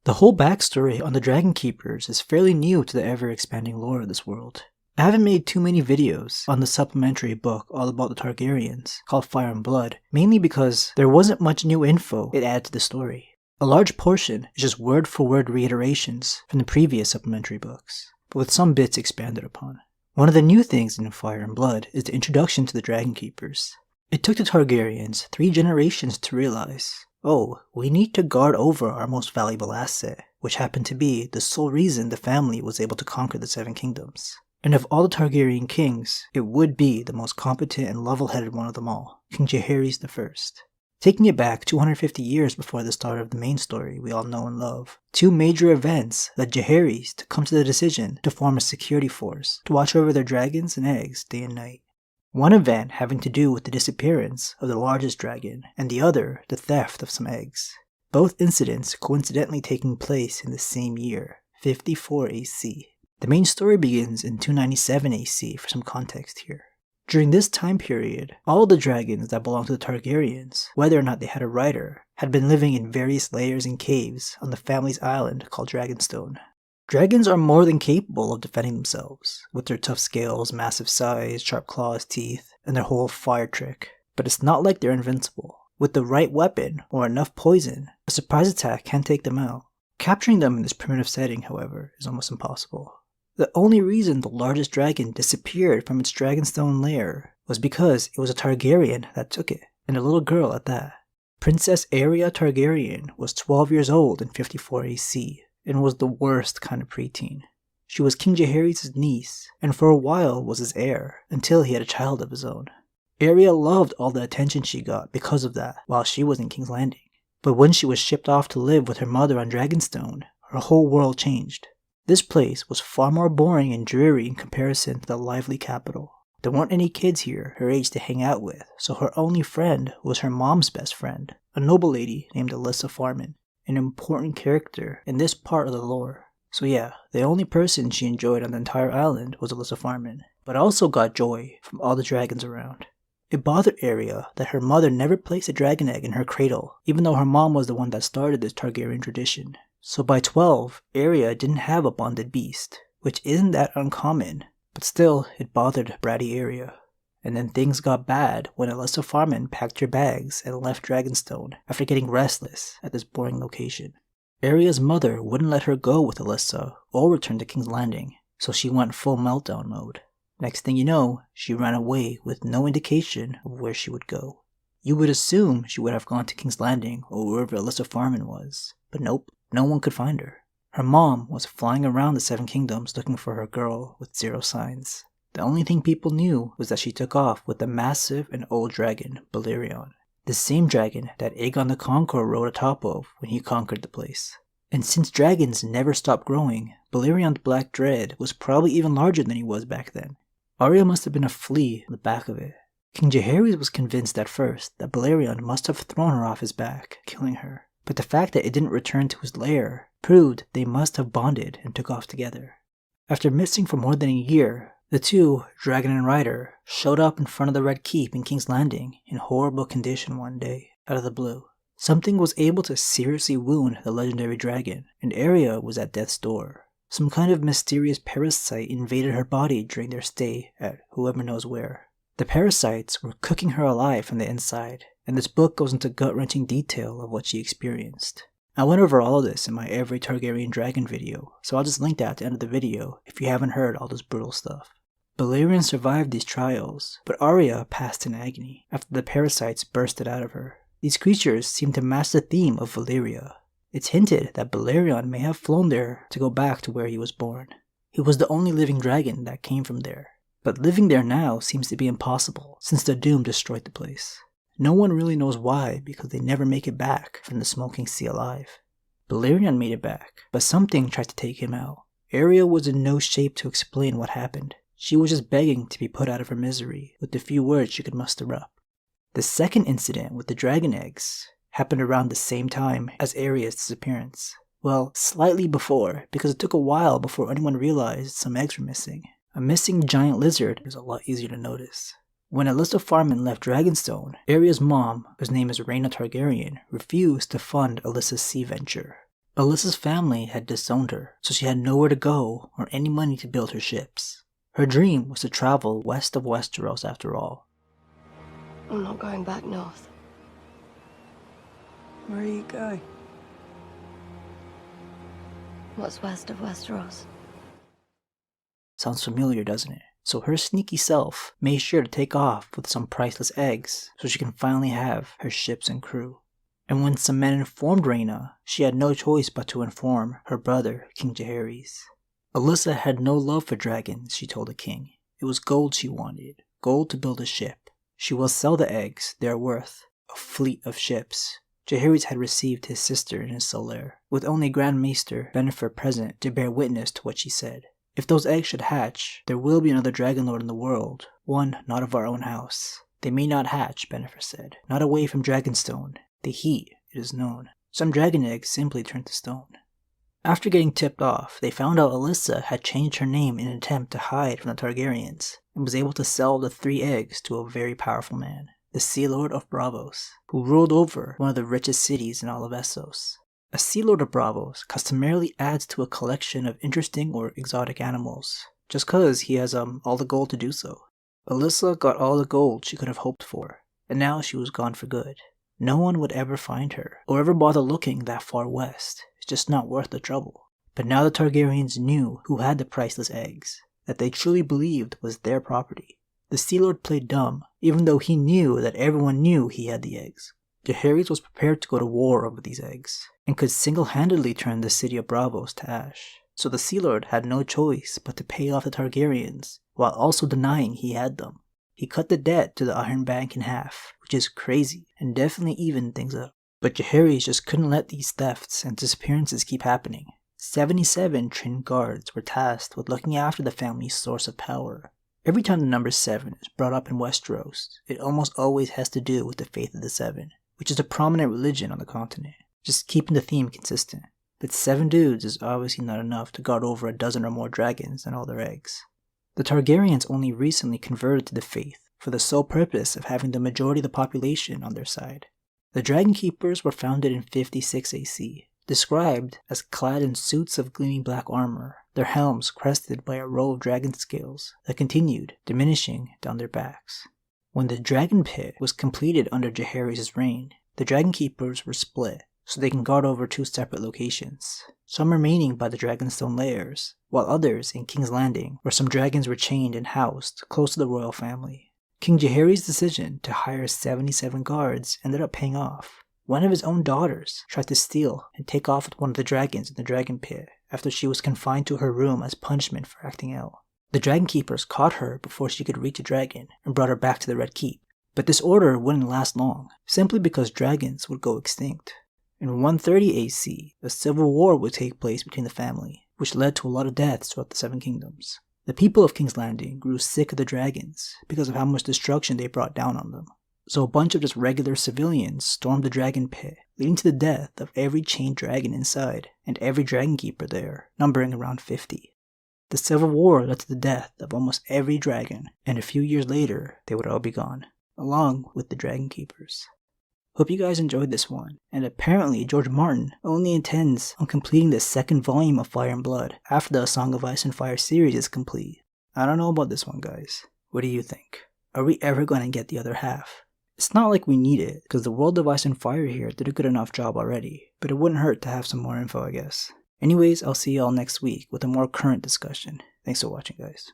The whole backstory on the Dragonkeepers is fairly new to the ever-expanding lore of this world. I haven't made too many videos on the supplementary book all about the Targaryens, called Fire and Blood, mainly because there wasn't much new info it added to the story. A large portion is just word-for-word reiterations from the previous supplementary books, but with some bits expanded upon. One of the new things in Fire and Blood is the introduction to the Dragonkeepers. It took the Targaryens 3 generations to realize, oh, we need to guard over our most valuable asset, which happened to be the sole reason the family was able to conquer the 7 kingdoms. And of all the Targaryen kings, it would be the most competent and level-headed one of them all, King Jaehaerys I. Taking it back 250 years before the start of the main story we all know and love, 2 major events led Jaehaerys to come to the decision to form a security force to watch over their dragons and eggs day and night. One event having to do with the disappearance of the largest dragon, and the other the theft of some eggs. Both incidents coincidentally taking place in the same year, 54 AC. The main story begins in 297 AC for some context here. During this time period, all the dragons that belonged to the Targaryens, whether or not they had a rider, had been living in various layers and caves on the family's island called Dragonstone. Dragons are more than capable of defending themselves, with their tough scales, massive size, sharp claws, teeth, and their whole fire trick. But it's not like they're invincible. With the right weapon, or enough poison, a surprise attack can take them out. Capturing them in this primitive setting, however, is almost impossible. The only reason the largest dragon disappeared from its Dragonstone lair was because it was a Targaryen that took it, and a little girl at that. Princess Aeria Targaryen was 12 years old in 54 AC, and was the worst kind of preteen. She was King Jaehaerys' niece, and for a while was his heir, until he had a child of his own. Aeria loved all the attention she got because of that, while she was in King's Landing. But when she was shipped off to live with her mother on Dragonstone, her whole world changed. This place was far more boring and dreary in comparison to the lively capital. There weren't any kids here her age to hang out with, so her only friend was her mom's best friend, a noble lady named Alyssa Farman, an important character in this part of the lore. So yeah, the only person she enjoyed on the entire island was Alyssa Farman, but also got joy from all the dragons around. It bothered Aeria that her mother never placed a dragon egg in her cradle, even though her mom was the one that started this Targaryen tradition. So by 12, Aeria didn't have a bonded beast, which isn't that uncommon, but still, it bothered bratty Aeria. And then things got bad when Alyssa Farman packed her bags and left Dragonstone after getting restless at this boring location. Aeria's mother wouldn't let her go with Alyssa or return to King's Landing, so she went full meltdown mode. Next thing you know, she ran away with no indication of where she would go. You would assume she would have gone to King's Landing or wherever Alyssa Farman was, but nope. No one could find her. Her mom was flying around the 7 kingdoms looking for her girl with 0 signs. The only thing people knew was that she took off with the massive and old dragon, Balerion. The same dragon that Aegon the Conqueror rode atop of when he conquered the place. And since dragons never stopped growing, Balerion the Black Dread was probably even larger than he was back then. Arya must have been a flea on the back of it. King Jaehaerys was convinced at first that Balerion must have thrown her off his back, killing her. But the fact that it didn't return to his lair proved they must have bonded and took off together. After missing for more than a year, the two, dragon and rider, showed up in front of the Red Keep in King's Landing in horrible condition one day, out of the blue. Something was able to seriously wound the legendary dragon, and Aeria was at death's door. Some kind of mysterious parasite invaded her body during their stay at whoever knows where. The parasites were cooking her alive from the inside, and this book goes into gut-wrenching detail of what she experienced. I went over all of this in my Every Targaryen Dragon video, so I'll just link that at the end of the video if you haven't heard all this brutal stuff. Balerion survived these trials, but Arya passed in agony after the parasites bursted out of her. These creatures seem to match the theme of Valyria. It's hinted that Balerion may have flown there to go back to where he was born. He was the only living dragon that came from there. But living there now seems to be impossible, since the Doom destroyed the place. No one really knows why, because they never make it back from the Smoking Sea alive. Balerion made it back, but something tried to take him out. Aeria was in no shape to explain what happened. She was just begging to be put out of her misery, with the few words she could muster up. The second incident with the dragon eggs happened around the same time as Aeria's disappearance. Well, slightly before, because it took a while before anyone realized some eggs were missing. A missing giant lizard is a lot easier to notice. When Alyssa Farman left Dragonstone, Aeria's mom, whose name is Rhaena Targaryen, refused to fund Alyssa's sea venture. Alyssa's family had disowned her, so she had nowhere to go or any money to build her ships. Her dream was to travel west of Westeros after all. I'm not going back north. Where are you going? What's west of Westeros? Sounds familiar, doesn't it? So her sneaky self made sure to take off with some priceless eggs so she can finally have her ships and crew. And when some men informed Rhaena, she had no choice but to inform her brother, King Jaehaerys. Alyssa had no love for dragons, she told the king. It was gold she wanted, gold to build a ship. She will sell the eggs they are worth, a fleet of ships. Jaehaerys had received his sister in his solaire, with only Grand Maester Bennifer present to bear witness to what she said. If those eggs should hatch, there will be another Dragon Lord in the world, one not of our own house. They may not hatch, Bennifer said, not away from Dragonstone. The heat, it is known. Some dragon eggs simply turn to stone. After getting tipped off, they found out Alyssa had changed her name in an attempt to hide from the Targaryens, and was able to sell the 3 eggs to a very powerful man, the Sea Lord of Braavos, who ruled over one of the richest cities in all of Essos. A Sea Lord of Braavos customarily adds to a collection of interesting or exotic animals, just cause he has all the gold to do so. Alyssa got all the gold she could have hoped for, and now she was gone for good. No one would ever find her, or ever bother looking that far west. It's just not worth the trouble. But now the Targaryens knew who had the priceless eggs, that they truly believed was their property. The Sea Lord played dumb, even though he knew that everyone knew he had the eggs. Jaehaerys was prepared to go to war over these eggs, and could single-handedly turn the city of Braavos to ash. So the Sea Lord had no choice but to pay off the Targaryens, while also denying he had them. He cut the debt to the Iron Bank in half, which is crazy, and definitely evened things up. But Jaehaerys just couldn't let these thefts and disappearances keep happening. 77 trained guards were tasked with looking after the family's source of power. Every time the number 7 is brought up in Westeros, it almost always has to do with the Faith of the Seven, which is a prominent religion on the continent, just keeping the theme consistent. But 7 dudes is obviously not enough to guard over a dozen or more dragons and all their eggs. The Targaryens only recently converted to the faith for the sole purpose of having the majority of the population on their side. The Dragonkeepers were founded in 56 AC, described as clad in suits of gleaming black armor, their helms crested by a row of dragon scales that continued diminishing down their backs. When the Dragon Pit was completed under Jaehaerys' reign, the Dragonkeepers were split so they can guard over 2 separate locations, some remaining by the Dragonstone layers, while others in King's Landing, where some dragons were chained and housed close to the royal family. King Jaehaerys' decision to hire 77 guards ended up paying off. One of his own daughters tried to steal and take off with one of the dragons in the Dragon Pit after she was confined to her room as punishment for acting out. The Dragonkeepers caught her before she could reach a dragon and brought her back to the Red Keep. But this order wouldn't last long, simply because dragons would go extinct. In 130 AC, a civil war would take place between the family, which led to a lot of deaths throughout the 7 kingdoms. The people of King's Landing grew sick of the dragons because of how much destruction they brought down on them. So a bunch of just regular civilians stormed the Dragon Pit, leading to the death of every chained dragon inside, and every Dragonkeeper there, numbering around 50. The Civil War led to the death of almost every dragon, and a few years later, they would all be gone, along with the Dragonkeepers. Hope you guys enjoyed this one, and apparently George Martin only intends on completing the 2nd volume of Fire and Blood after the A Song of Ice and Fire series is complete. I don't know about this one, guys. What do you think? Are we ever going to get the other half? It's not like we need it, because the World of Ice and Fire here did a good enough job already, but it wouldn't hurt to have some more info, I guess. Anyways, I'll see y'all next week with a more current discussion. Thanks for watching, guys.